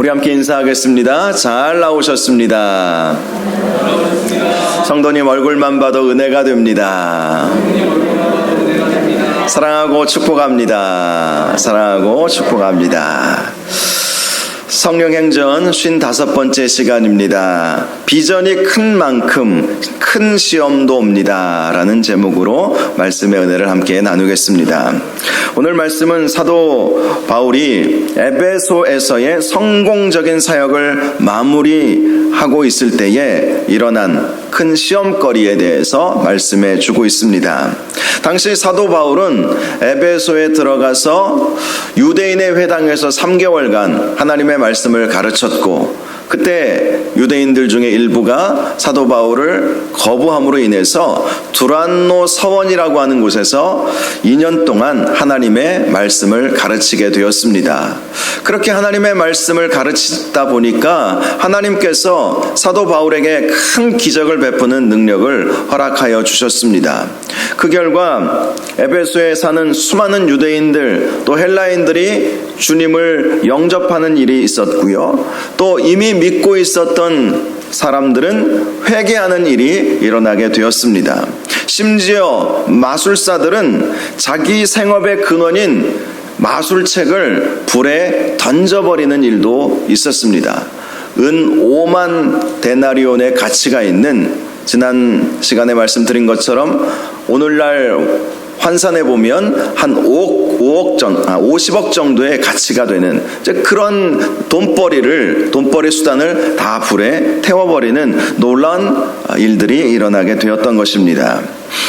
우리 함께 인사하겠습니다. 잘 나오셨습니다. 성도님 얼굴만 봐도 은혜가 됩니다. 사랑하고 축복합니다. 사랑하고 축복합니다. 성령행전 55번째 시간입니다. 비전이 큰 만큼 큰 시험도 옵니다 라는 제목으로 말씀의 은혜를 함께 나누겠습니다. 오늘 말씀은 사도 바울이 에베소에서의 성공적인 사역을 마무리하고 있을 때에 일어난 큰 시험거리에 대해서 말씀해 주고 있습니다. 당시 사도 바울은 에베소에 들어가서 유대인의 회당에서 3개월간 하나님의 말씀을 가르쳤고, 그때 유대인들 중에 일부가 사도 바울을 거부함으로 인해서 두란노 서원이라고 하는 곳에서 2년 동안 하나님의 말씀을 가르치게 되었습니다. 그렇게 하나님의 말씀을 가르치다 보니까 하나님께서 사도 바울에게 큰 기적을 베푸는 능력을 허락하여 주셨습니다. 그 결과 에베소에 사는 수많은 유대인들 또 헬라인들이 주님을 영접하는 일이 있었고요. 또 이미 믿고 있었던 사람들은 회개하는 일이 일어나게 되었습니다. 심지어 마술사들은 자기 생업의 근원인 마술책을 불에 던져버리는 일도 있었습니다. 은 5만 데나리온의 가치가 있는, 지난 시간에 말씀드린 것처럼 오늘날 환산해 보면 한 50억 정도의 가치가 되는 그런 돈벌이 수단을 다 불에 태워버리는 놀라운 일들이 일어나게 되었던 것입니다.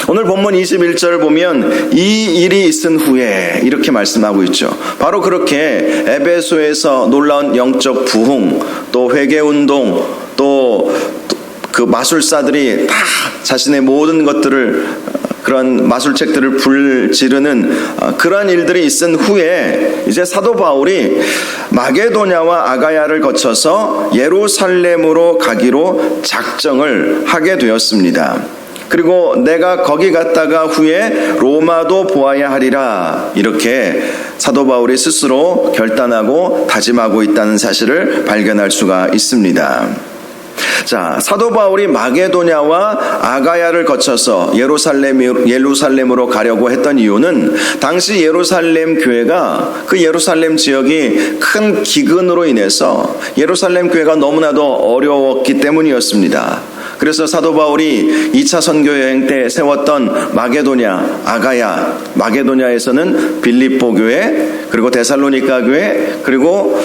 오늘 본문 21절을 보면 이 일이 있은 후에 이렇게 말씀하고 있죠. 바로 그렇게 에베소에서 놀라운 영적 부흥, 또 회개운동, 또 그 마술사들이 다 자신의 모든 것들을, 그런 마술책들을 불지르는 그런 일들이 있은 후에 이제 사도 바울이 마게도냐와 아가야를 거쳐서 예루살렘으로 가기로 작정을 하게 되었습니다. 그리고 내가 거기 갔다가 후에 로마도 보아야 하리라, 이렇게 사도 바울이 스스로 결단하고 다짐하고 있다는 사실을 발견할 수가 있습니다. 자, 사도 바울이 마게도냐와 아가야를 거쳐서 예루살렘으로 가려고 했던 이유는 당시 예루살렘 교회가, 그 예루살렘 지역이 큰 기근으로 인해서 예루살렘 교회가 너무나도 어려웠기 때문이었습니다. 그래서 사도 바울이 2차 선교 여행 때 세웠던 마게도냐, 아가야, 마게도냐에서는 빌립보 교회, 그리고 데살로니가 교회, 그리고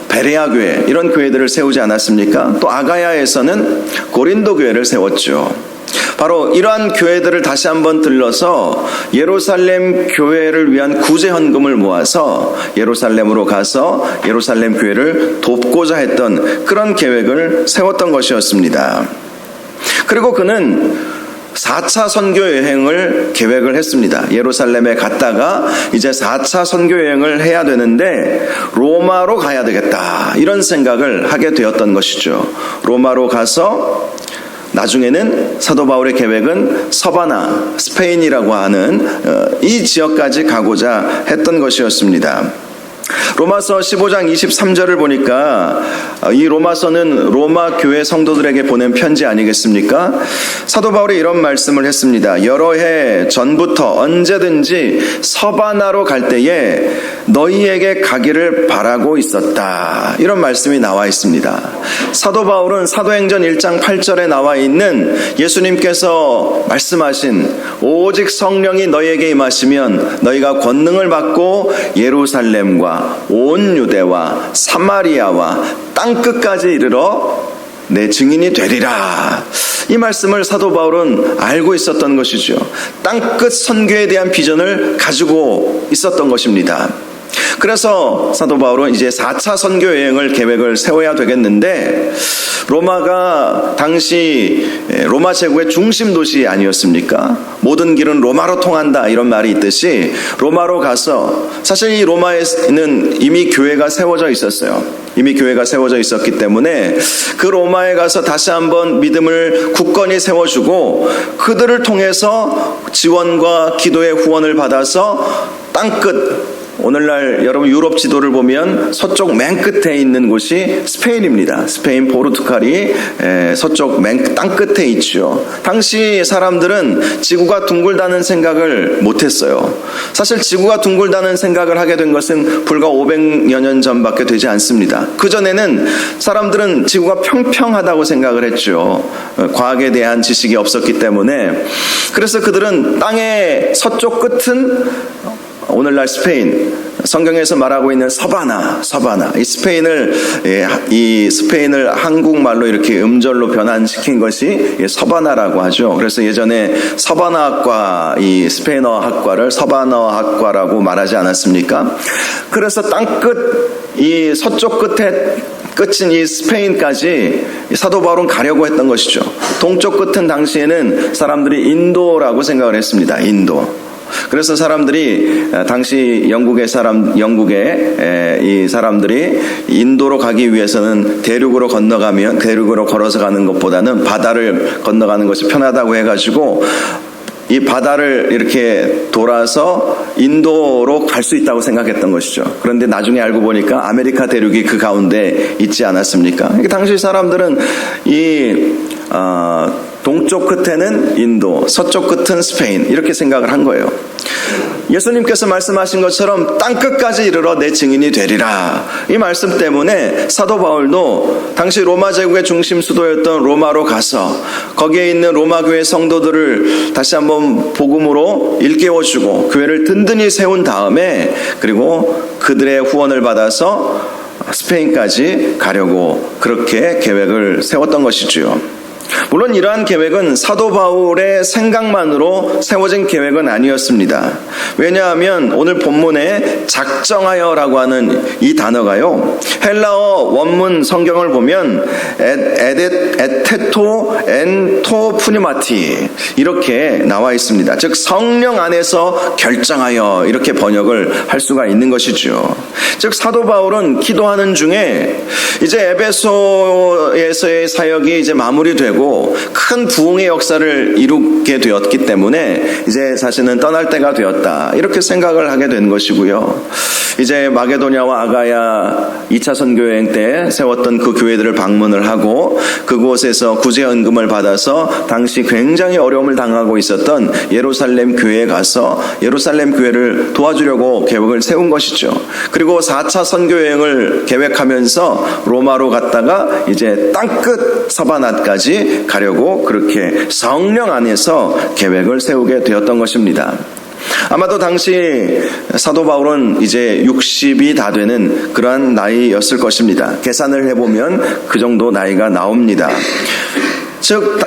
베레아 교회, 이런 교회들을 세우지 않았습니까? 또 아가야에서는 고린도 교회를 세웠죠. 바로 이러한 교회들을 다시 한번 들러서 예루살렘 교회를 위한 구제 헌금을 모아서 예루살렘으로 가서 예루살렘 교회를 돕고자 했던 그런 계획을 세웠던 것이었습니다. 그리고 그는 4차 선교 여행을 계획을 했습니다. 예루살렘에 갔다가 이제 4차 선교 여행을 해야 되는데 로마로 가야 되겠다, 이런 생각을 하게 되었던 것이죠. 로마로 가서 나중에는 사도 바울의 계획은 서바나, 스페인이라고 하는 이 지역까지 가고자 했던 것이었습니다. 로마서 15장 23절을 보니까 이 로마서는 로마 교회 성도들에게 보낸 편지 아니겠습니까? 사도 바울이 이런 말씀을 했습니다. 여러 해 전부터 언제든지 서바나로 갈 때에 너희에게 가기를 바라고 있었다, 이런 말씀이 나와 있습니다. 사도 바울은 사도행전 1장 8절에 나와 있는 예수님께서 말씀하신 오직 성령이 너희에게 임하시면 너희가 권능을 받고 예루살렘과 온 유대와 사마리아와 땅끝까지 이르러 내 증인이 되리라, 이 말씀을 사도 바울은 알고 있었던 것이죠. 땅끝 선교에 대한 비전을 가지고 있었던 것입니다. 그래서 사도 바울은 이제 4차 선교 여행을 계획을 세워야 되겠는데, 로마가 당시 로마 제국의 중심 도시 아니었습니까? 모든 길은 로마로 통한다, 이런 말이 있듯이 로마로 가서, 사실 이 로마에는 이미 교회가 세워져 있었어요. 이미 교회가 세워져 있었기 때문에 그 로마에 가서 다시 한번 믿음을 굳건히 세워주고 그들을 통해서 지원과 기도의 후원을 받아서 땅끝 오늘날 여러분 유럽 지도를 보면 서쪽 맨 끝에 있는 곳이 스페인입니다. 스페인 포르투갈이 서쪽 맨 땅 끝에 있죠. 당시 사람들은 지구가 둥글다는 생각을 못했어요. 사실 지구가 둥글다는 생각을 하게 된 것은 불과 500여 년 전밖에 되지 않습니다. 그전에는 사람들은 지구가 평평하다고 생각을 했죠. 과학에 대한 지식이 없었기 때문에. 그래서 그들은 땅의 서쪽 끝은 오늘날 스페인, 성경에서 말하고 있는 서바나. 이 스페인을 한국말로 이렇게 음절로 변환시킨 것이 서바나라고 하죠. 그래서 예전에 서바나학과, 이 스페인어 학과를 서바나학과라고 말하지 않았습니까? 그래서 땅끝, 이 서쪽 끝인 이 스페인까지 사도 바울은 가려고 했던 것이죠. 동쪽 끝은 당시에는 사람들이 인도라고 생각을 했습니다. 인도. 그래서 사람들이 당시 영국의 이 사람들이 인도로 가기 위해서는 대륙으로 걸어서 가는 것보다는 바다를 건너가는 것이 편하다고 해가지고 이 바다를 이렇게 돌아서 인도로 갈 수 있다고 생각했던 것이죠. 그런데 나중에 알고 보니까 아메리카 대륙이 그 가운데 있지 않았습니까? 당시 사람들은 동쪽 끝에는 인도, 서쪽 끝은 스페인 이렇게 생각을 한 거예요. 예수님께서 말씀하신 것처럼 땅끝까지 이르러 내 증인이 되리라. 이 말씀 때문에 사도 바울도 당시 로마 제국의 중심 수도였던 로마로 가서 거기에 있는 로마 교회 성도들을 다시 한번 복음으로 일깨워주고 교회를 든든히 세운 다음에 그리고 그들의 후원을 받아서 스페인까지 가려고 그렇게 계획을 세웠던 것이지요. 물론 이러한 계획은 사도 바울의 생각만으로 세워진 계획은 아니었습니다. 왜냐하면 오늘 본문에 작정하여라고 하는 이 단어가요, 헬라어 원문 성경을 보면 에테토 엔토 푸니마티 이렇게 나와 있습니다. 즉 성령 안에서 결정하여 이렇게 번역을 할 수가 있는 것이죠. 즉 사도 바울은 기도하는 중에 이제 에베소에서의 사역이 이제 마무리되고 큰 부흥의 역사를 이루게 되었기 때문에 이제 자신은 떠날 때가 되었다 이렇게 생각을 하게 된 것이고요. 이제 마게도냐와 아가야 2차 선교여행 때 세웠던 그 교회들을 방문을 하고 그곳에서 구제헌금을 받아서 당시 굉장히 어려움을 당하고 있었던 예루살렘 교회에 가서 예루살렘 교회를 도와주려고 계획을 세운 것이죠. 그리고 4차 선교여행을 계획하면서 로마로 갔다가 이제 땅끝 서바나까지 가려고 그렇게 성령 안에서 계획을 세우게 되었던 것입니다. 아마도 당시 사도 바울은 이제 60이 다 되는 그러한 나이였을 것입니다. 계산을 해보면 그 정도 나이가 나옵니다. 즉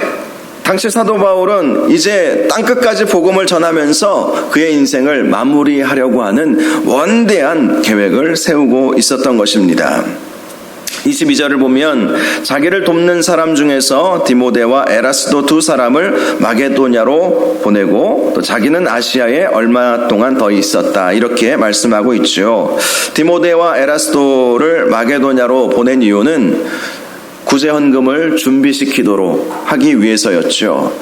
당시 사도 바울은 이제 땅끝까지 복음을 전하면서 그의 인생을 마무리하려고 하는 원대한 계획을 세우고 있었던 것입니다. 22절을 보면 자기를 돕는 사람 중에서 디모데와 에라스도 두 사람을 마게도냐로 보내고 또 자기는 아시아에 얼마 동안 더 있었다 이렇게 말씀하고 있죠. 디모데와 에라스도를 마게도냐로 보낸 이유는 구제헌금을 준비시키도록 하기 위해서였죠.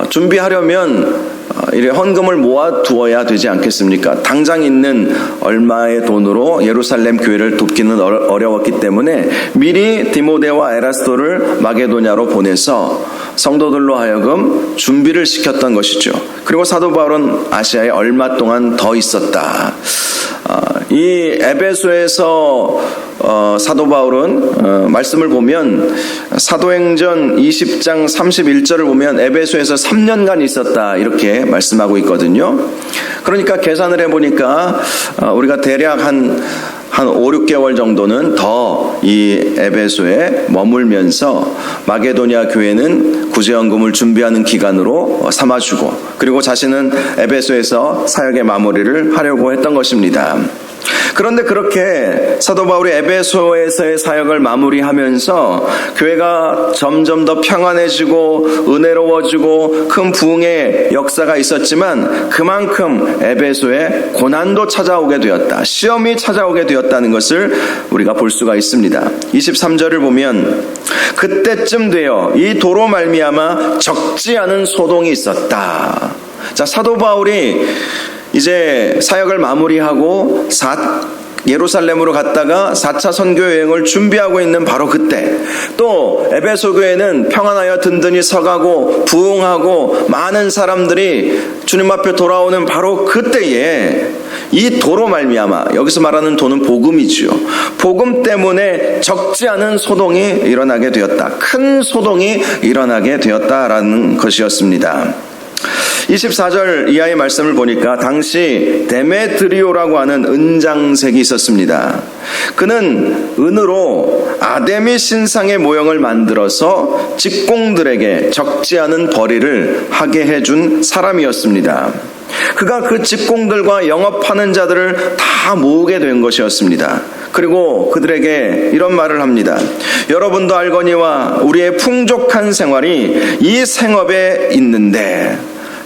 준비하려면 이래 헌금을 모아두어야 되지 않겠습니까? 당장 있는 얼마의 돈으로 예루살렘 교회를 돕기는 어려웠기 때문에 미리 디모데와 에라스도를 마게도냐로 보내서 성도들로 하여금 준비를 시켰던 것이죠. 그리고 사도 바울은 아시아에 얼마 동안 더 있었다. 이 에베소에서 사도 바울은 말씀을 보면 사도행전 20장 31절을 보면 에베소에서 3년간 있었다 이렇게 말씀하고 있거든요. 그러니까 계산을 해보니까 우리가 대략 한 5, 6개월 정도는 더 이 에베소에 머물면서 마게도냐 교회는 구제헌금을 준비하는 기간으로 삼아주고 그리고 자신은 에베소에서 사역의 마무리를 하려고 했던 것입니다. 그런데 그렇게 사도 바울이 에베소에서의 사역을 마무리하면서 교회가 점점 더 평안해지고 은혜로워지고 큰 부흥의 역사가 있었지만 그만큼 에베소에 고난도 찾아오게 되었다. 시험이 찾아오게 되었다는 것을 우리가 볼 수가 있습니다. 23절을 보면 그때쯤 되어 이 도로 말미암아 적지 않은 소동이 있었다. 자, 사도 바울이 이제 사역을 마무리하고 예루살렘으로 갔다가 4차 선교 여행을 준비하고 있는 바로 그때, 또 에베소 교회는 평안하여 든든히 서가고 부흥하고 많은 사람들이 주님 앞에 돌아오는 바로 그때에 이 도로 말미암아, 여기서 말하는 도는 복음이지요. 복음 때문에 적지 않은 소동이 일어나게 되었다. 큰 소동이 일어나게 되었다라는 것이었습니다. 24절 이하의 말씀을 보니까 당시 데메드리오라고 하는 은장색이 있었습니다. 그는 은으로 아데미 신상의 모형을 만들어서 직공들에게 적지 않은 벌이를 하게 해준 사람이었습니다. 그가 그 직공들과 영업하는 자들을 다 모으게 된 것이었습니다. 그리고 그들에게 이런 말을 합니다. 여러분도 알거니와 우리의 풍족한 생활이 이 생업에 있는데,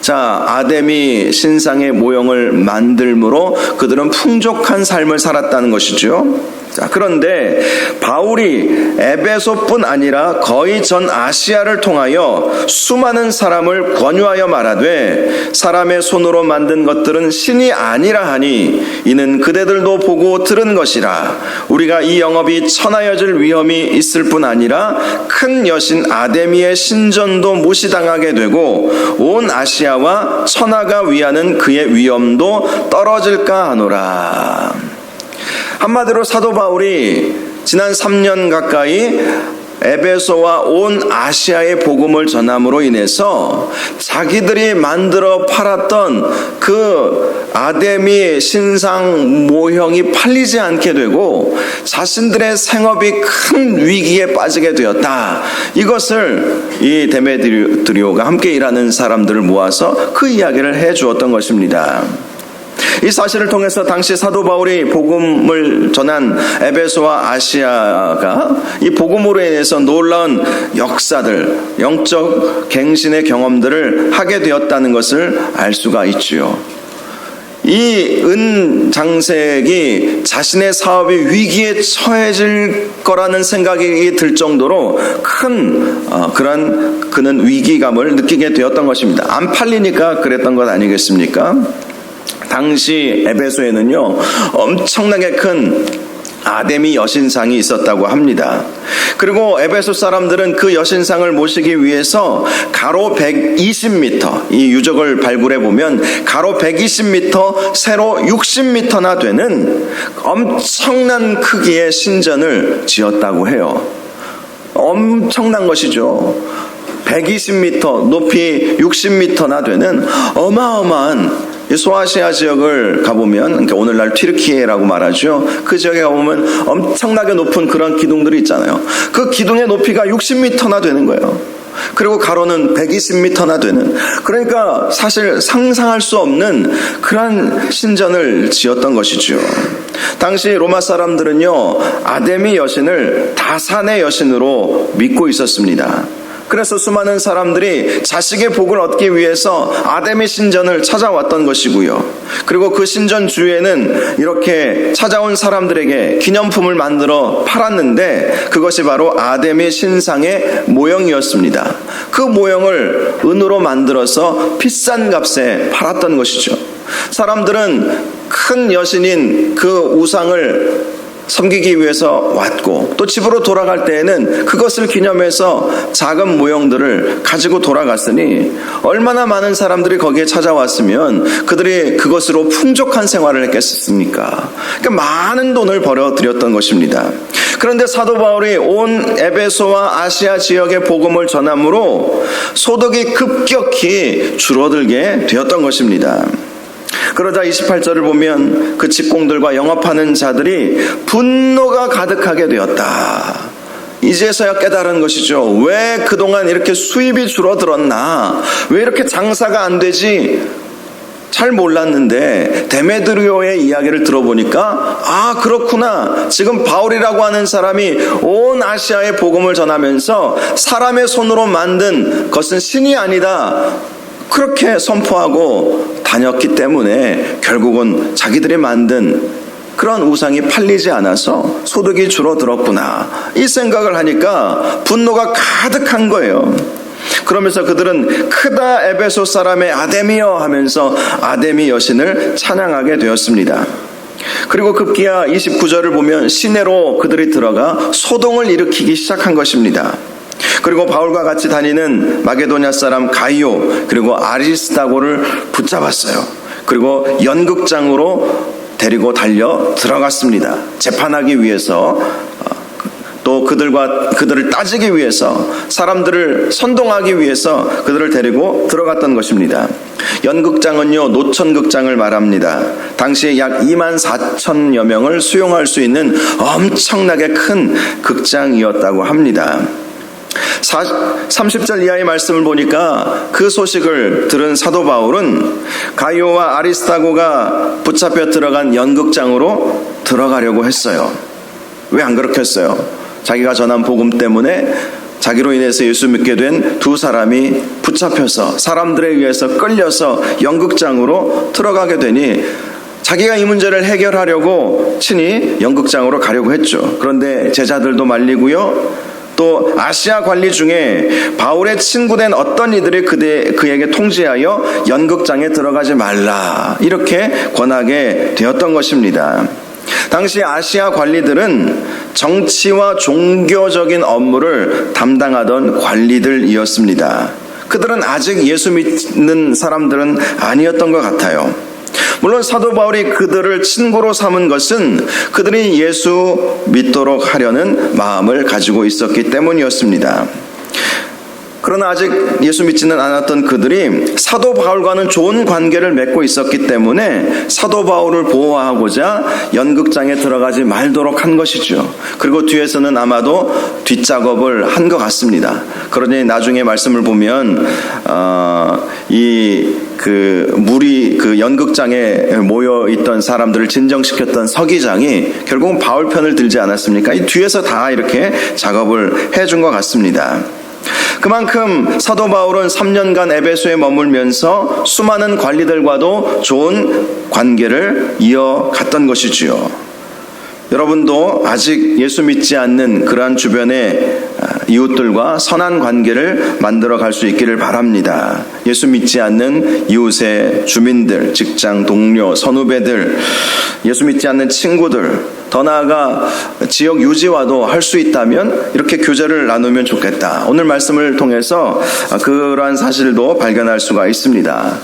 자, 아데미 신상의 모형을 만들므로 그들은 풍족한 삶을 살았다는 것이죠. 자, 그런데 바울이 에베소뿐 아니라 거의 전 아시아를 통하여 수많은 사람을 권유하여 말하되 사람의 손으로 만든 것들은 신이 아니라 하니 이는 그대들도 보고 들은 것이라. 우리가 이 영업이 천하여질 위험이 있을 뿐 아니라 큰 여신 아데미의 신전도 무시당하게 되고 온 아시아와 천하가 위하는 그의 위엄도 떨어질까 하노라. 한마디로 사도 바울이 지난 3년 가까이 에베소와 온 아시아의 복음을 전함으로 인해서 자기들이 만들어 팔았던 그 아데미 신상 모형이 팔리지 않게 되고 자신들의 생업이 큰 위기에 빠지게 되었다. 이것을 이 데메드리오가 함께 일하는 사람들을 모아서 그 이야기를 해 주었던 것입니다. 이 사실을 통해서 당시 사도 바울이 복음을 전한 에베소와 아시아가 이 복음으로 인해서 놀라운 역사들, 영적 갱신의 경험들을 하게 되었다는 것을 알 수가 있지요. 이 은장색이 자신의 사업이 위기에 처해질 거라는 생각이 들 정도로 큰 그는 위기감을 느끼게 되었던 것입니다. 안 팔리니까 그랬던 것 아니겠습니까? 당시 에베소에는요, 엄청나게 큰 아데미 여신상이 있었다고 합니다. 그리고 에베소 사람들은 그 여신상을 모시기 위해서 가로 120m, 이 유적을 발굴해 보면 가로 120m, 세로 60m나 되는 엄청난 크기의 신전을 지었다고 해요. 엄청난 것이죠. 120m, 높이 60m나 되는 어마어마한 소아시아 지역을 가보면, 그러니까 오늘날 튀르키예라고 말하죠. 그 지역에 가보면 엄청나게 높은 그런 기둥들이 있잖아요. 그 기둥의 높이가 60m나 되는 거예요. 그리고 가로는 120m나 되는, 그러니까 사실 상상할 수 없는 그런 신전을 지었던 것이죠. 당시 로마 사람들은요, 아데미 여신을 다산의 여신으로 믿고 있었습니다. 그래서 수많은 사람들이 자식의 복을 얻기 위해서 아데미 신전을 찾아왔던 것이고요. 그리고 그 신전 주위에는 이렇게 찾아온 사람들에게 기념품을 만들어 팔았는데 그것이 바로 아데미 신상의 모형이었습니다. 그 모형을 은으로 만들어서 비싼 값에 팔았던 것이죠. 사람들은 큰 여신인 그 우상을 섬기기 위해서 왔고, 또 집으로 돌아갈 때에는 그것을 기념해서 작은 모형들을 가지고 돌아갔으니 얼마나 많은 사람들이 거기에 찾아왔으면 그들이 그것으로 풍족한 생활을 했겠습니까? 그러니까 많은 돈을 벌어들였던 것입니다. 그런데 사도 바울이 온 에베소와 아시아 지역의 복음을 전함으로 소득이 급격히 줄어들게 되었던 것입니다. 그러자 28절을 보면 그 직공들과 영업하는 자들이 분노가 가득하게 되었다. 이제서야 깨달은 것이죠. 왜 그동안 이렇게 수입이 줄어들었나? 왜 이렇게 장사가 안 되지? 잘 몰랐는데 데메드리오의 이야기를 들어보니까 아, 그렇구나. 지금 바울이라고 하는 사람이 온 아시아의 복음을 전하면서 사람의 손으로 만든 것은 신이 아니다, 그렇게 선포하고 다녔기 때문에 결국은 자기들이 만든 그런 우상이 팔리지 않아서 소득이 줄어들었구나, 이 생각을 하니까 분노가 가득한 거예요. 그러면서 그들은 크다 에베소 사람의 아데미여 하면서 아데미 여신을 찬양하게 되었습니다. 그리고 급기야 29절을 보면 시내로 그들이 들어가 소동을 일으키기 시작한 것입니다. 그리고 바울과 같이 다니는 마게도냐 사람 가이오 그리고 아리스다고를 붙잡았어요. 그리고 연극장으로 데리고 달려 들어갔습니다. 재판하기 위해서, 또 그들을 따지기 위해서, 사람들을 선동하기 위해서 그들을 데리고 들어갔던 것입니다. 연극장은요, 노천극장을 말합니다. 당시에 약 24,000여 명을 수용할 수 있는 엄청나게 큰 극장이었다고 합니다. 30절 이하의 말씀을 보니까 그 소식을 들은 사도 바울은 가이오와 아리스다고가 붙잡혀 들어간 연극장으로 들어가려고 했어요. 왜 안 그렇게 했어요? 자기가 전한 복음 때문에 자기로 인해서 예수 믿게 된 두 사람이 붙잡혀서 사람들에 의해서 끌려서 연극장으로 들어가게 되니 자기가 이 문제를 해결하려고 친히 연극장으로 가려고 했죠. 그런데 제자들도 말리고요. 또 아시아 관리 중에 바울의 친구된 어떤 이들이 그에게 통지하여 연극장에 들어가지 말라 이렇게 권하게 되었던 것입니다. 당시 아시아 관리들은 정치와 종교적인 업무를 담당하던 관리들이었습니다. 그들은 아직 예수 믿는 사람들은 아니었던 것 같아요. 물론 사도 바울이 그들을 친구로 삼은 것은 그들이 예수 믿도록 하려는 마음을 가지고 있었기 때문이었습니다. 그러나 아직 예수 믿지는 않았던 그들이 사도 바울과는 좋은 관계를 맺고 있었기 때문에 사도 바울을 보호하고자 연극장에 들어가지 말도록 한 것이죠. 그리고 뒤에서는 아마도 뒷작업을 한 것 같습니다. 그러니 나중에 말씀을 보면 무리 연극장에 모여 있던 사람들을 진정시켰던 서기장이 결국은 바울 편을 들지 않았습니까? 이 뒤에서 다 이렇게 작업을 해준 것 같습니다. 그만큼 사도 바울은 3년간 에베소에 머물면서 수많은 관리들과도 좋은 관계를 이어갔던 것이지요. 여러분도 아직 예수 믿지 않는 그러한 주변의 이웃들과 선한 관계를 만들어 갈 수 있기를 바랍니다. 예수 믿지 않는 이웃의 주민들, 직장 동료, 선후배들, 예수 믿지 않는 친구들, 더 나아가 지역 유지와도 할 수 있다면 이렇게 교제를 나누면 좋겠다. 오늘 말씀을 통해서 그러한 사실도 발견할 수가 있습니다.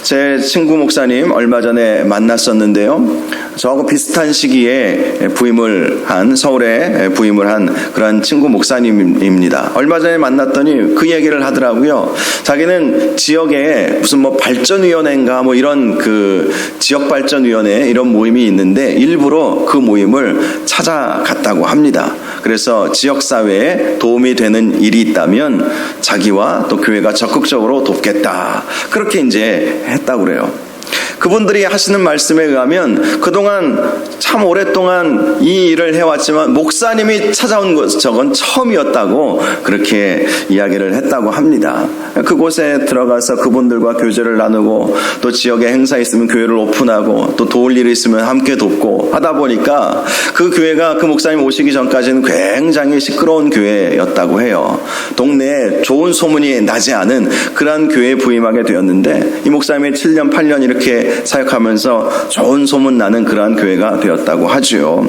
제 친구 목사님 얼마 전에 만났었는데요. 저하고 비슷한 시기에 서울에 부임을 한 그런 친구 목사님입니다. 얼마 전에 만났더니 그 얘기를 하더라고요. 자기는 지역에 무슨 발전위원회인가 이런 지역발전위원회 이런 모임이 있는데 일부러 그 모임을 찾아갔다고 합니다. 그래서 지역사회에 도움이 되는 일이 있다면 자기와 또 교회가 적극적으로 돕겠다. 그렇게 이제 했다고 그래요. 그분들이 하시는 말씀에 의하면 그동안 참 오랫동안 이 일을 해왔지만 목사님이 찾아온 적은 처음이었다고 그렇게 이야기를 했다고 합니다. 그곳에 들어가서 그분들과 교제를 나누고 또 지역에 행사 있으면 교회를 오픈하고 또 도울 일이 있으면 함께 돕고 하다 보니까 그 교회가 그 목사님 오시기 전까지는 굉장히 시끄러운 교회였다고 해요. 동네에 좋은 소문이 나지 않은 그러한 교회에 부임하게 되었는데 이 목사님이 7년 8년 이렇게 사역하면서 좋은 소문 나는 그러한 교회가 되었다고 하죠.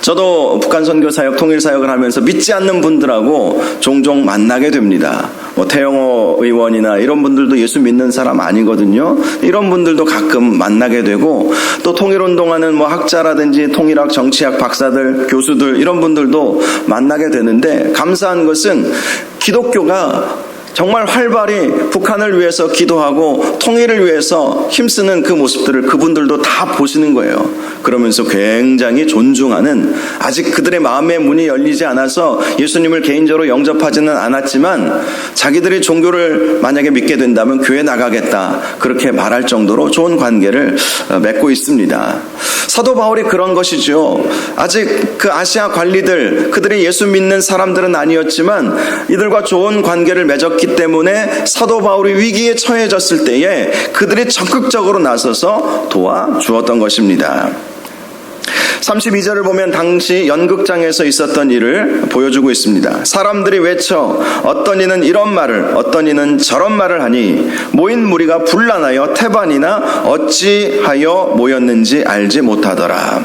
저도 북한 선교 사역, 통일 사역을 하면서 믿지 않는 분들하고 종종 만나게 됩니다. 태영호 의원이나 이런 분들도 예수 믿는 사람 아니거든요. 이런 분들도 가끔 만나게 되고 또 통일운동하는 학자라든지 통일학, 정치학 박사들, 교수들 이런 분들도 만나게 되는데 감사한 것은 기독교가 정말 활발히 북한을 위해서 기도하고 통일을 위해서 힘쓰는 그 모습들을 그분들도 다 보시는 거예요. 그러면서 굉장히 존중하는, 아직 그들의 마음의 문이 열리지 않아서 예수님을 개인적으로 영접하지는 않았지만 자기들이 종교를 만약에 믿게 된다면 교회 나가겠다 그렇게 말할 정도로 좋은 관계를 맺고 있습니다. 사도 바울이 그런 것이죠. 아직 그 아시아 관리들, 그들이 예수 믿는 사람들은 아니었지만 이들과 좋은 관계를 맺었기 때문에 사도 바울이 위기에 처해졌을 때에 그들이 적극적으로 나서서 도와주었던 것입니다. 32절을 보면 당시 연극장에서 있었던 일을 보여주고 있습니다. 사람들이 외쳐 어떤 이는 이런 말을 어떤 이는 저런 말을 하니 모인 무리가 분란하여 태반이나 어찌하여 모였는지 알지 못하더라.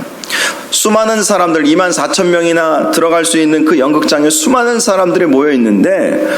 수많은 사람들 24,000명이나 들어갈 수 있는 그 연극장에 수많은 사람들이 모여 있는데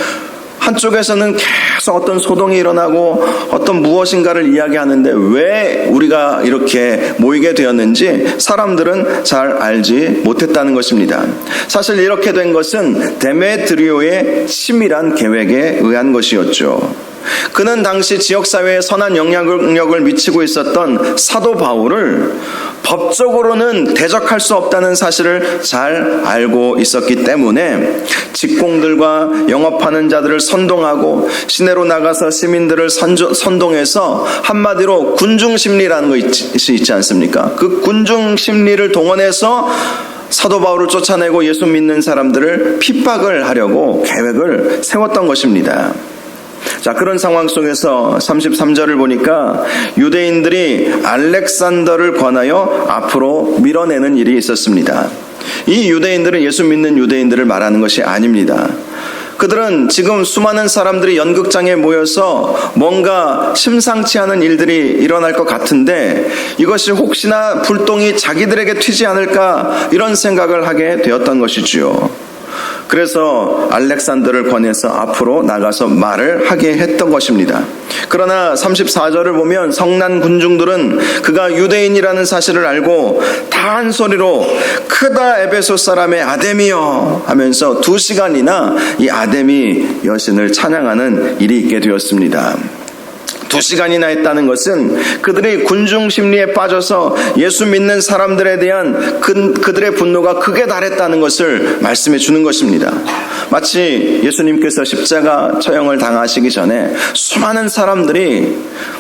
한쪽에서는 계속 어떤 소동이 일어나고 어떤 무엇인가를 이야기하는데 왜 우리가 이렇게 모이게 되었는지 사람들은 잘 알지 못했다는 것입니다. 사실 이렇게 된 것은 데메드리오의 치밀한 계획에 의한 것이었죠. 그는 당시 지역사회에 선한 영향력을 미치고 있었던 사도 바울을 법적으로는 대적할 수 없다는 사실을 잘 알고 있었기 때문에 직공들과 영업하는 자들을 선동하고 시내로 나가서 시민들을 선동해서 한마디로 군중심리라는 것이 있지 않습니까? 그 군중심리를 동원해서 사도 바울을 쫓아내고 예수 믿는 사람들을 핍박을 하려고 계획을 세웠던 것입니다. 자, 그런 상황 속에서 33절을 보니까 유대인들이 알렉산더를 권하여 앞으로 밀어내는 일이 있었습니다. 이 유대인들은 예수 믿는 유대인들을 말하는 것이 아닙니다. 그들은 지금 수많은 사람들이 연극장에 모여서 뭔가 심상치 않은 일들이 일어날 것 같은데 이것이 혹시나 불똥이 자기들에게 튀지 않을까 이런 생각을 하게 되었던 것이지요. 그래서 알렉산더를 권해서 앞으로 나가서 말을 하게 했던 것입니다. 그러나 34절을 보면 성난 군중들은 그가 유대인이라는 사실을 알고 다 한 소리로 크다 에베소 사람의 아데미여 하면서 2시간이나 이 아데미 여신을 찬양하는 일이 있게 되었습니다. 2시간이나 했다는 것은 그들이 군중 심리에 빠져서 예수 믿는 사람들에 대한 그들의 분노가 극에 달했다는 것을 말씀해 주는 것입니다. 마치 예수님께서 십자가 처형을 당하시기 전에 수많은 사람들이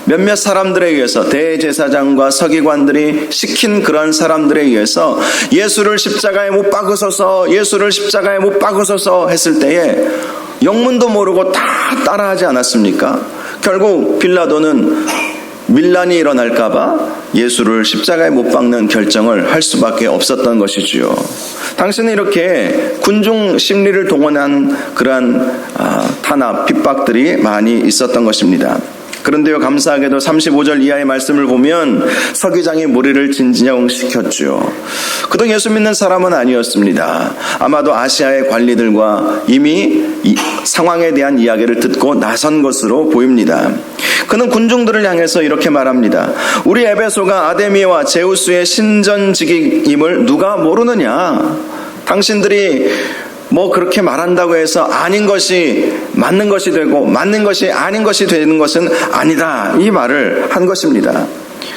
몇몇 사람들에 의해서 대제사장과 서기관들이 시킨 그런 사람들에 의해서 예수를 십자가에 못 박으소서 예수를 십자가에 못 박으소서 했을 때에 영문도 모르고 다 따라하지 않았습니까? 결국 빌라도는 밀란이 일어날까봐 예수를 십자가에 못 박는 결정을 할 수밖에 없었던 것이지요. 당시는 이렇게 군중 심리를 동원한 그러한 탄압, 핍박들이 많이 있었던 것입니다. 그런데요, 감사하게도 35절 이하의 말씀을 보면 서기장이 무리를 진정시켰죠. 그동안 예수 믿는 사람은 아니었습니다. 아마도 아시아의 관리들과 이미 이 상황에 대한 이야기를 듣고 나선 것으로 보입니다. 그는 군중들을 향해서 이렇게 말합니다. 우리 에베소가 아데미와 제우스의 신전직임을 누가 모르느냐? 당신들이 뭐 그렇게 말한다고 해서 아닌 것이 맞는 것이 되고 맞는 것이 아닌 것이 되는 것은 아니다. 이 말을 한 것입니다.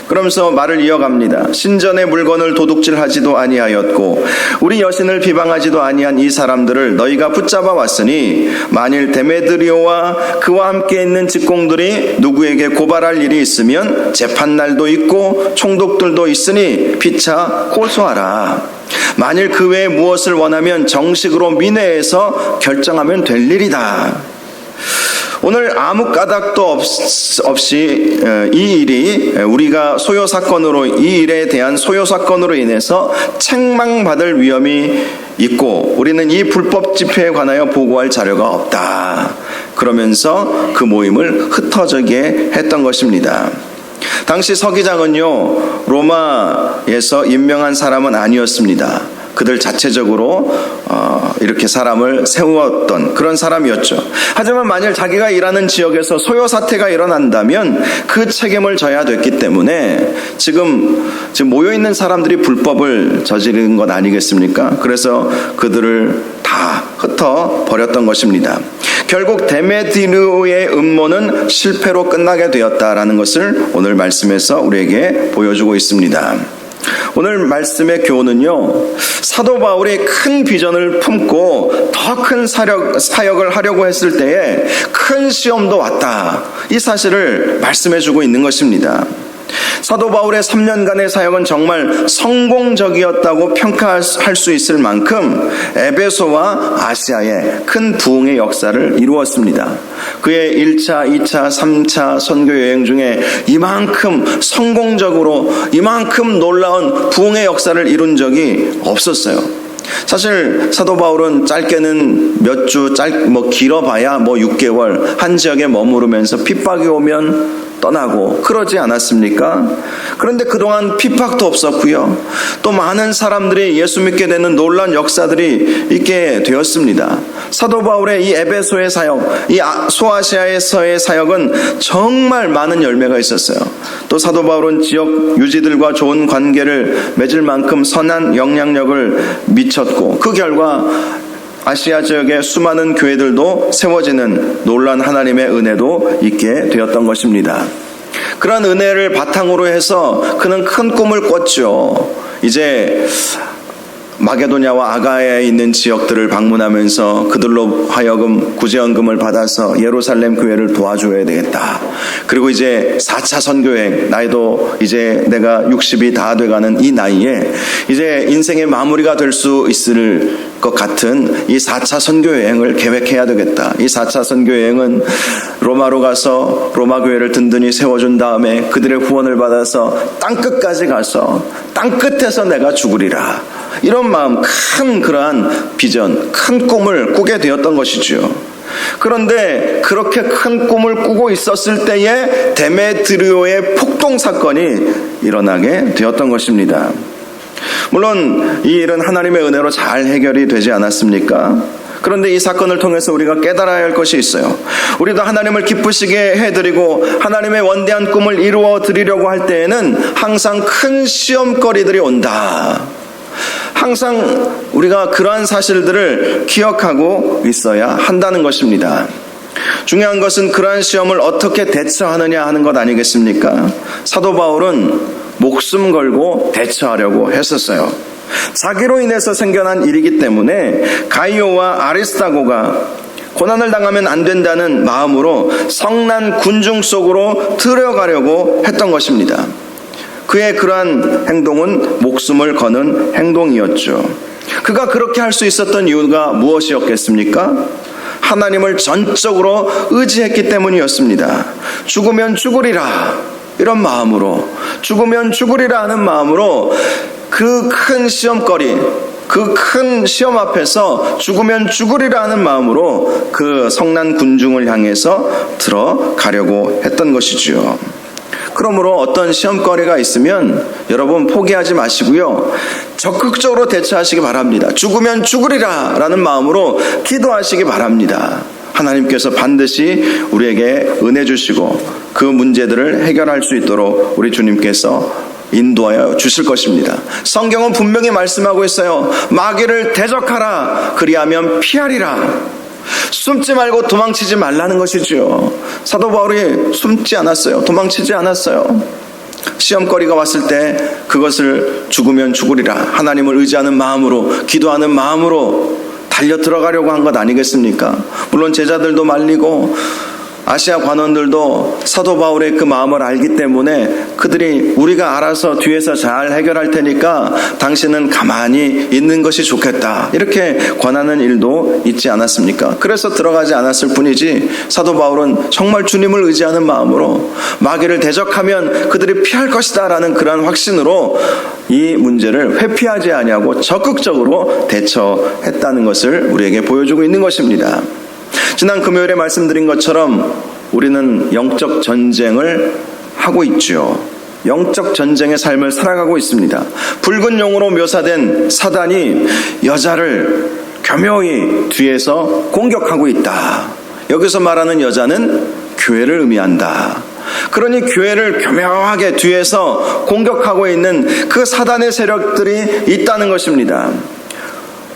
그러면서 말을 이어갑니다. 신전의 물건을 도둑질하지도 아니하였고 우리 여신을 비방하지도 아니한 이 사람들을 너희가 붙잡아 왔으니 만일 데메드리오와 그와 함께 있는 직공들이 누구에게 고발할 일이 있으면 재판날도 있고 총독들도 있으니 피차 고소하라. 만일 그 외에 무엇을 원하면 정식으로 민회에서 결정하면 될 일이다. 오늘 아무 까닭도 없이 이 일이 우리가 소요사건으로 이 일에 대한 소요사건으로 인해서 책망받을 위험이 있고 우리는 이 불법 집회에 관하여 보고할 자료가 없다. 그러면서 그 모임을 흩어지게 했던 것입니다. 당시 서기장은요, 로마에서 임명한 사람은 아니었습니다. 그들 자체적으로 이렇게 사람을 세웠던 그런 사람이었죠. 하지만 만일 자기가 일하는 지역에서 소요 사태가 일어난다면 그 책임을 져야 됐기 때문에 지금 모여있는 사람들이 불법을 저지른 것 아니겠습니까? 그래서 그들을 다 흩어 버렸던 것입니다. 결국 데메드리오의 음모는 실패로 끝나게 되었다라는 것을 오늘 말씀에서 우리에게 보여주고 있습니다. 오늘 말씀의 교훈은요, 사도 바울이 큰 비전을 품고 더 큰 사역을 하려고 했을 때에 큰 시험도 왔다. 이 사실을 말씀해주고 있는 것입니다. 사도 바울의 3년간의 사역은 정말 성공적이었다고 평가할 수 있을 만큼 에베소와 아시아에 큰 부흥의 역사를 이루었습니다. 그의 1차, 2차, 3차 선교 여행 중에 이만큼 성공적으로 이만큼 놀라운 부흥의 역사를 이룬 적이 없었어요. 사실 사도 바울은 짧게는 몇 주, 길어봐야 6개월 한 지역에 머무르면서 핍박이 오면 떠나고 그러지 않았습니까? 그런데 그동안 핍박도 없었고요. 또 많은 사람들이 예수 믿게 되는 놀라운 역사들이 있게 되었습니다. 사도 바울의 이 에베소의 사역, 이 소아시아에서의 사역은 정말 많은 열매가 있었어요. 또 사도 바울은 지역 유지들과 좋은 관계를 맺을 만큼 선한 영향력을 미쳤고 그 결과 아시아 지역의 수많은 교회들도 세워지는 놀라운 하나님의 은혜도 있게 되었던 것입니다. 그런 은혜를 바탕으로 해서 그는 큰 꿈을 꿨죠. 이제 마게도냐와 아가야에 있는 지역들을 방문하면서 그들로 하여금 구제연금을 받아서 예루살렘 교회를 도와줘야 되겠다. 그리고 이제 4차 선교행, 나이도 이제 내가 60이 다 돼가는 이 나이에 이제 인생의 마무리가 될 수 있을 것 같은 이 4차 선교여행을 계획해야 되겠다. 이 4차 선교여행은 로마로 가서 로마 교회를 든든히 세워준 다음에 그들의 후원을 받아서 땅끝까지 가서 땅끝에서 내가 죽으리라. 이런 마음, 큰 그러한 비전, 큰 꿈을 꾸게 되었던 것이지요. 그런데 그렇게 큰 꿈을 꾸고 있었을 때에 데메드리오의 폭동 사건이 일어나게 되었던 것입니다. 물론 이 일은 하나님의 은혜로 잘 해결이 되지 않았습니까? 그런데 이 사건을 통해서 우리가 깨달아야 할 것이 있어요. 우리도 하나님을 기쁘시게 해드리고 하나님의 원대한 꿈을 이루어 드리려고 할 때에는 항상 큰 시험거리들이 온다. 항상 우리가 그러한 사실들을 기억하고 있어야 한다는 것입니다. 중요한 것은 그러한 시험을 어떻게 대처하느냐 하는 것 아니겠습니까? 사도 바울은 목숨 걸고 대처하려고 했었어요. 자기로 인해서 생겨난 일이기 때문에 가이오와 아리스타고가 고난을 당하면 안 된다는 마음으로 성난 군중 속으로 들어가려고 했던 것입니다. 그의 그러한 행동은 목숨을 거는 행동이었죠. 그가 그렇게 할 수 있었던 이유가 무엇이었겠습니까? 하나님을 전적으로 의지했기 때문이었습니다. 죽으면 죽으리라 이런 마음으로, 죽으면 죽으리라 하는 마음으로 그 큰 시험거리, 그 큰 시험 앞에서 죽으면 죽으리라 하는 마음으로 그 성난 군중을 향해서 들어가려고 했던 것이지요. 그러므로 어떤 시험거리가 있으면 여러분 포기하지 마시고요. 적극적으로 대처하시기 바랍니다. 죽으면 죽으리라 라는 마음으로 기도하시기 바랍니다. 하나님께서 반드시 우리에게 은혜 주시고 그 문제들을 해결할 수 있도록 우리 주님께서 인도하여 주실 것입니다. 성경은 분명히 말씀하고 있어요. 마귀를 대적하라. 그리하면 피하리라. 숨지 말고 도망치지 말라는 것이죠. 사도 바울이 숨지 않았어요. 도망치지 않았어요. 시험거리가 왔을 때 그것을 죽으면 죽으리라 하나님을 의지하는 마음으로, 기도하는 마음으로 달려 들어가려고 한 것 아니겠습니까? 물론 제자들도 말리고 아시아 관원들도 사도 바울의 그 마음을 알기 때문에 그들이 우리가 알아서 뒤에서 잘 해결할 테니까 당신은 가만히 있는 것이 좋겠다 이렇게 권하는 일도 있지 않았습니까? 그래서 들어가지 않았을 뿐이지 사도 바울은 정말 주님을 의지하는 마음으로 마귀를 대적하면 그들이 피할 것이다 라는 그런 확신으로 이 문제를 회피하지 아니하고 적극적으로 대처했다는 것을 우리에게 보여주고 있는 것입니다. 지난 금요일에 말씀드린 것처럼 우리는 영적 전쟁을 하고 있죠. 영적 전쟁의 삶을 살아가고 있습니다. 붉은 용으로 묘사된 사단이 여자를 교묘히 뒤에서 공격하고 있다. 여기서 말하는 여자는 교회를 의미한다. 그러니 교회를 교묘하게 뒤에서 공격하고 있는 그 사단의 세력들이 있다는 것입니다.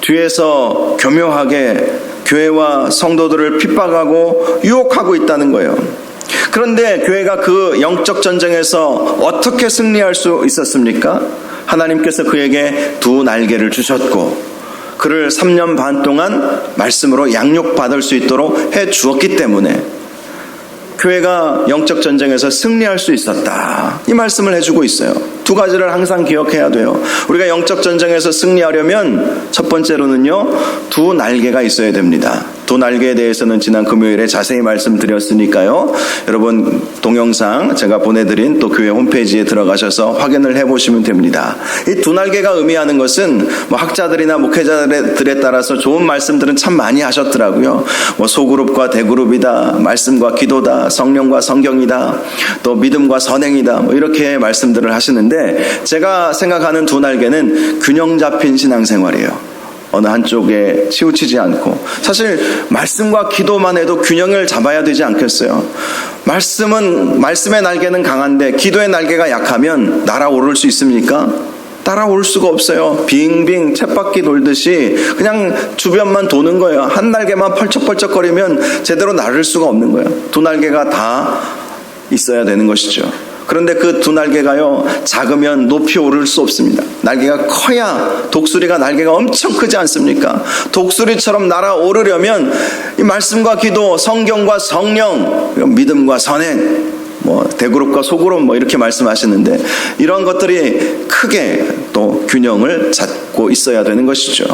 뒤에서 교묘하게 교회와 성도들을 핍박하고 유혹하고 있다는 거예요. 그런데 교회가 그 영적 전쟁에서 어떻게 승리할 수 있었습니까? 하나님께서 그에게 두 날개를 주셨고 그를 3년 반 동안 말씀으로 양육받을 수 있도록 해 주었기 때문에 교회가 영적 전쟁에서 승리할 수 있었다. 이 말씀을 해주고 있어요. 두 가지를 항상 기억해야 돼요. 우리가 영적 전쟁에서 승리하려면 첫 번째로는요, 두 날개가 있어야 됩니다. 두 날개에 대해서는 지난 금요일에 자세히 말씀드렸으니까요. 여러분 동영상 제가 보내드린 또 교회 홈페이지에 들어가셔서 확인을 해보시면 됩니다. 이 두 날개가 의미하는 것은 뭐 학자들이나 목회자들에 따라서 좋은 말씀들은 참 많이 하셨더라고요. 뭐 소그룹과 대그룹이다, 말씀과 기도다, 성령과 성경이다, 또 믿음과 선행이다, 뭐 이렇게 말씀들을 하시는데, 제가 생각하는 두 날개는 균형 잡힌 신앙생활이에요. 어느 한쪽에 치우치지 않고, 사실 말씀과 기도만 해도 균형을 잡아야 되지 않겠어요? 말씀의 날개는 강한데 기도의 날개가 약하면 날아오를 수 있습니까? 따라올 수가 없어요. 빙빙 쳇바퀴 돌듯이 그냥 주변만 도는 거예요. 한 날개만 펄쩍펄쩍거리면 제대로 날을 수가 없는 거예요. 두 날개가 다 있어야 되는 것이죠. 그런데 그 두 날개가요, 작으면 높이 오를 수 없습니다. 날개가 커야, 독수리가 날개가 엄청 크지 않습니까? 독수리처럼 날아오르려면 이 말씀과 기도, 성경과 성령, 믿음과 선행, 뭐 대그룹과 소그룹 뭐 이렇게 말씀하시는데, 이런 것들이 크게 또 균형을 잡고 있어야 되는 것이죠.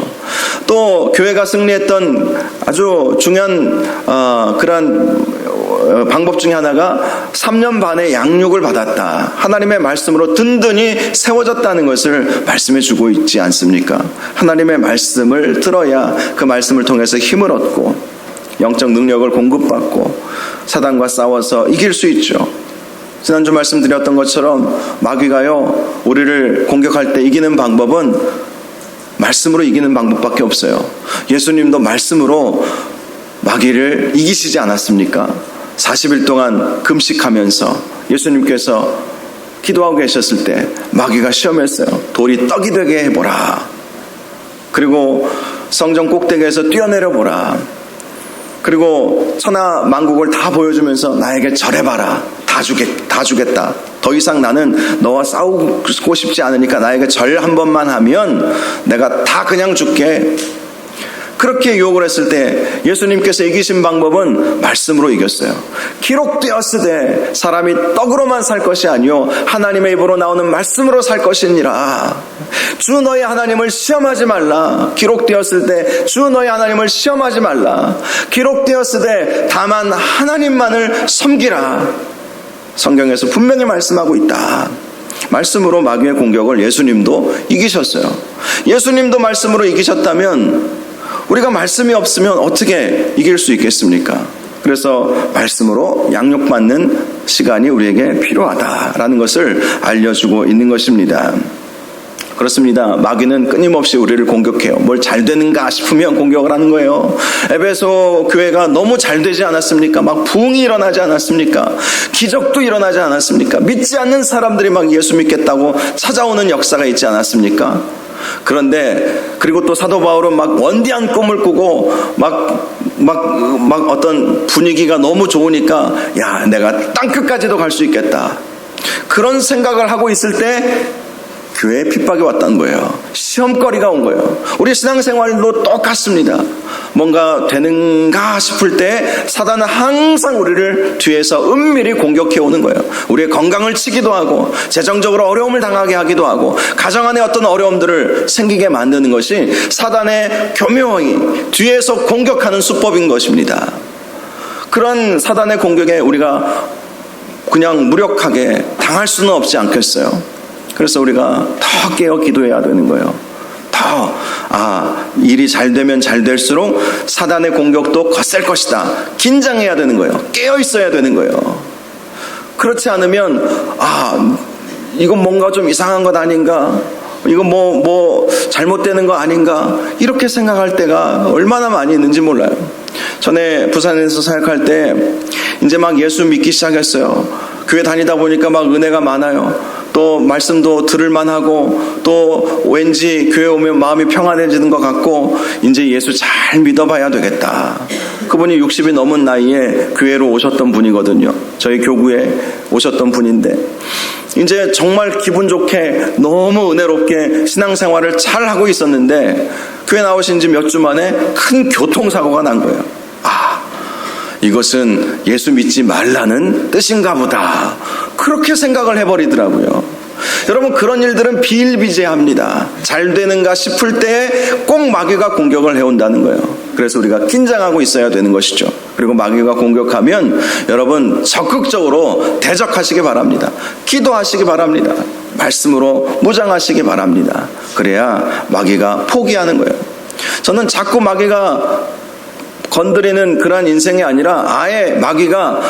또 교회가 승리했던 아주 중요한 그러한 방법 중에 하나가 3년 반의 양육을 받았다. 하나님의 말씀으로 든든히 세워졌다는 것을 말씀해 주고 있지 않습니까? 하나님의 말씀을 들어야 그 말씀을 통해서 힘을 얻고 영적 능력을 공급받고 사단과 싸워서 이길 수 있죠. 지난주 말씀드렸던 것처럼 마귀가요, 우리를 공격할 때 이기는 방법은 말씀으로 이기는 방법밖에 없어요. 예수님도 말씀으로 마귀를 이기시지 않았습니까? 40일 동안 금식하면서 예수님께서 기도하고 계셨을 때 마귀가 시험했어요. 돌이 떡이 되게 해보라. 그리고 성전 꼭대기에서 뛰어내려 보라. 그리고 천하 만국을 다 보여주면서 나에게 절해봐라. 다 주겠다. 더 이상 나는 너와 싸우고 싶지 않으니까 나에게 절 한 번만 하면 내가 다 그냥 줄게. 그렇게 유혹을 했을 때 예수님께서 이기신 방법은 말씀으로 이겼어요. 기록되었으되 사람이 떡으로만 살 것이 아니요 하나님의 입으로 나오는 말씀으로 살 것이니라. 주 너희 하나님을 시험하지 말라. 기록되었을 때 주 너희 하나님을 시험하지 말라. 기록되었으되 다만 하나님만을 섬기라. 성경에서 분명히 말씀하고 있다. 말씀으로 마귀의 공격을 예수님도 이기셨어요. 예수님도 말씀으로 이기셨다면 우리가 말씀이 없으면 어떻게 이길 수 있겠습니까? 그래서 말씀으로 양육받는 시간이 우리에게 필요하다라는 것을 알려주고 있는 것입니다. 그렇습니다. 마귀는 끊임없이 우리를 공격해요. 뭘 잘 되는가 싶으면 공격을 하는 거예요. 에베소 교회가 너무 잘 되지 않았습니까? 막 부흥이 일어나지 않았습니까? 기적도 일어나지 않았습니까? 믿지 않는 사람들이 막 예수 믿겠다고 찾아오는 역사가 있지 않았습니까? 그런데 그리고 또 사도 바울은 막 원대한 꿈을 꾸고 막 어떤 분위기가 너무 좋으니까 야, 내가 땅끝까지도 갈 수 있겠다. 그런 생각을 하고 있을 때 교회에 핍박이 왔다는 거예요. 시험거리가 온 거예요. 우리 신앙생활도 똑같습니다. 뭔가 되는가 싶을 때 사단은 항상 우리를 뒤에서 은밀히 공격해 오는 거예요. 우리의 건강을 치기도 하고 재정적으로 어려움을 당하게 하기도 하고 가정 안에 어떤 어려움들을 생기게 만드는 것이 사단의 교묘히 뒤에서 공격하는 수법인 것입니다. 그런 사단의 공격에 우리가 그냥 무력하게 당할 수는 없지 않겠어요? 그래서 우리가 더 깨어 기도해야 되는 거예요. 일이 잘 되면 잘 될수록 사단의 공격도 거셀 것이다. 긴장해야 되는 거예요. 깨어 있어야 되는 거예요. 그렇지 않으면 이건 뭔가 좀 이상한 것 아닌가? 이건 뭐 잘못되는 거 아닌가? 이렇게 생각할 때가 얼마나 많이 있는지 몰라요. 전에 부산에서 사역할 때 이제 막 예수 믿기 시작했어요. 교회 다니다 보니까 막 은혜가 많아요. 또 말씀도 들을만 하고 또 왠지 교회 오면 마음이 평안해지는 것 같고 이제 예수 잘 믿어봐야 되겠다. 그분이 60이 넘은 나이에 교회로 오셨던 분이거든요. 저희 교구에 오셨던 분인데 이제 정말 기분 좋게 너무 은혜롭게 신앙생활을 잘 하고 있었는데 교회 나오신 지 몇 주 만에 큰 교통사고가 난 거예요. 이것은 예수 믿지 말라는 뜻인가 보다. 그렇게 생각을 해버리더라고요. 여러분, 그런 일들은 비일비재합니다. 잘 되는가 싶을 때 꼭 마귀가 공격을 해온다는 거예요. 그래서 우리가 긴장하고 있어야 되는 것이죠. 그리고 마귀가 공격하면 여러분 적극적으로 대적하시기 바랍니다. 기도하시기 바랍니다. 말씀으로 무장하시기 바랍니다. 그래야 마귀가 포기하는 거예요. 저는 자꾸 마귀가 건드리는 그러한 인생이 아니라 아예 마귀가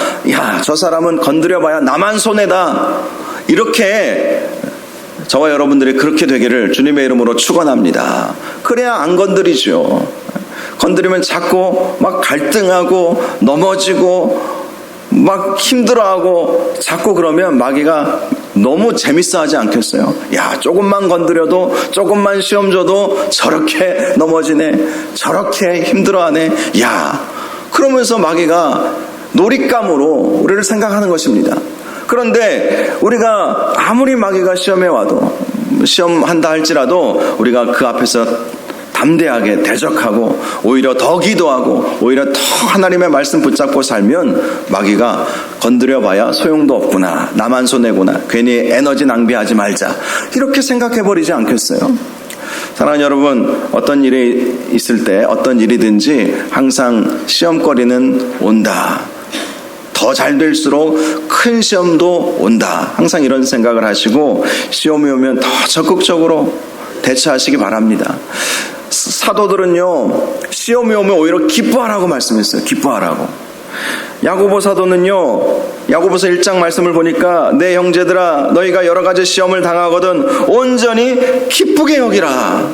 저 사람은 건드려봐야 나만 손해다, 이렇게 저와 여러분들이 그렇게 되기를 주님의 이름으로 축원합니다. 그래야 안 건드리죠. 건드리면 자꾸 막 갈등하고 넘어지고 막 힘들어하고 자꾸 그러면 마귀가 너무 재밌어하지 않겠어요? 조금만 건드려도, 조금만 시험 줘도 저렇게 넘어지네, 저렇게 힘들어하네, 그러면서 마귀가 놀잇감으로 우리를 생각하는 것입니다. 그런데 우리가 아무리 마귀가 시험에 와도, 시험한다 할지라도 우리가 그 앞에서 담대하게 대적하고 오히려 더 기도하고 오히려 더 하나님의 말씀 붙잡고 살면 마귀가 건드려봐야 소용도 없구나, 나만 손해구나, 괜히 에너지 낭비하지 말자, 이렇게 생각해버리지 않겠어요? 사랑하는 여러분, 어떤 일이 있을 때 어떤 일이든지 항상 시험거리는 온다, 더 잘 될수록 큰 시험도 온다, 항상 이런 생각을 하시고 시험이 오면 더 적극적으로 대처하시기 바랍니다. 사도들은요, 시험이 오면 오히려 기뻐하라고 말씀했어요. 기뻐하라고. 야고보 사도는요, 야고보서 1장 말씀을 보니까 내 형제들아, 너희가 여러 가지 시험을 당하거든 온전히 기쁘게 여기라.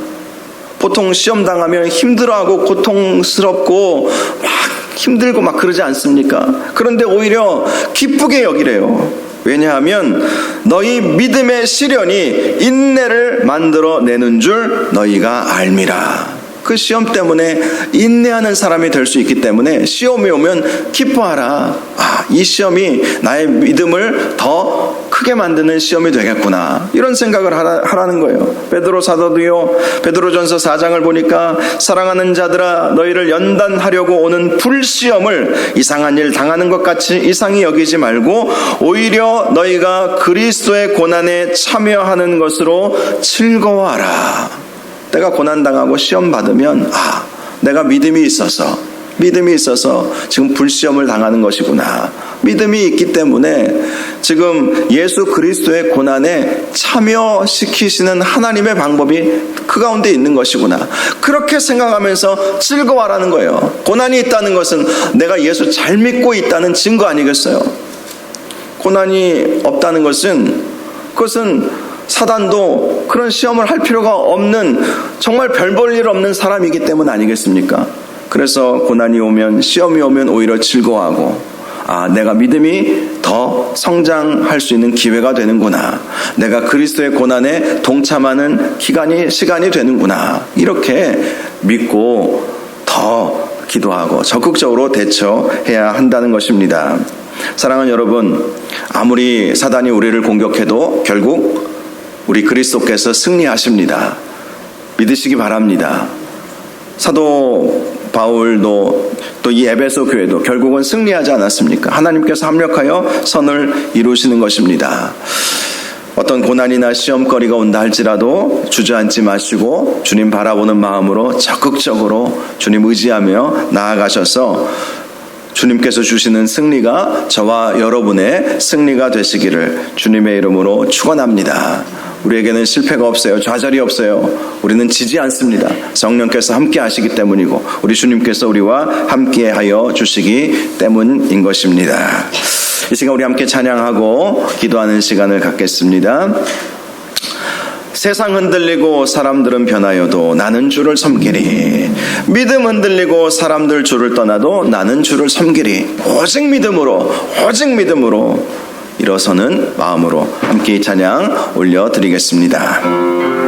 보통 시험 당하면 힘들어하고 고통스럽고 막 힘들고 막 그러지 않습니까? 그런데 오히려 기쁘게 여기래요. 왜냐하면 너희 믿음의 시련이 인내를 만들어내는 줄 너희가 알미라. 그 시험 때문에 인내하는 사람이 될 수 있기 때문에 시험이 오면 기뻐하라. 이 시험이 나의 믿음을 더 크게 만드는 시험이 되겠구나, 이런 생각을 하라는 거예요. 베드로 사도도요, 베드로전서 4장을 보니까 사랑하는 자들아, 너희를 연단하려고 오는 불시험을 이상한 일 당하는 것 같이 이상히 여기지 말고 오히려 너희가 그리스도의 고난에 참여하는 것으로 즐거워하라. 내가 고난당하고 시험 받으면 내가 믿음이 있어서 지금 불시험을 당하는 것이구나, 믿음이 있기 때문에 지금 예수 그리스도의 고난에 참여시키시는 하나님의 방법이 그 가운데 있는 것이구나, 그렇게 생각하면서 즐거워하라는 거예요. 고난이 있다는 것은 내가 예수 잘 믿고 있다는 증거 아니겠어요? 고난이 없다는 것은, 그것은 사단도 그런 시험을 할 필요가 없는, 정말 별 볼 일 없는 사람이기 때문 아니겠습니까? 그래서 고난이 오면, 시험이 오면 오히려 즐거워하고, 내가 믿음이 더 성장할 수 있는 기회가 되는구나, 내가 그리스도의 고난에 동참하는 시간이 되는구나, 이렇게 믿고 더 기도하고 적극적으로 대처해야 한다는 것입니다. 사랑하는 여러분, 아무리 사단이 우리를 공격해도 결국 우리 그리스도께서 승리하십니다. 믿으시기 바랍니다. 사도 바울도 또 이 에베소 교회도 결국은 승리하지 않았습니까? 하나님께서 합력하여 선을 이루시는 것입니다. 어떤 고난이나 시험거리가 온다 할지라도 주저앉지 마시고 주님 바라보는 마음으로 적극적으로 주님 의지하며 나아가셔서 주님께서 주시는 승리가 저와 여러분의 승리가 되시기를 주님의 이름으로 축원합니다. 우리에게는 실패가 없어요. 좌절이 없어요. 우리는 지지 않습니다. 성령께서 함께 하시기 때문이고 우리 주님께서 우리와 함께 하여 주시기 때문인 것입니다. 이 시간 우리 함께 찬양하고 기도하는 시간을 갖겠습니다. 세상 흔들리고 사람들은 변하여도 나는 주를 섬기리. 믿음 흔들리고 사람들 주를 떠나도 나는 주를 섬기리. 오직 믿음으로 일어서는 마음으로 함께 이 찬양 올려드리겠습니다.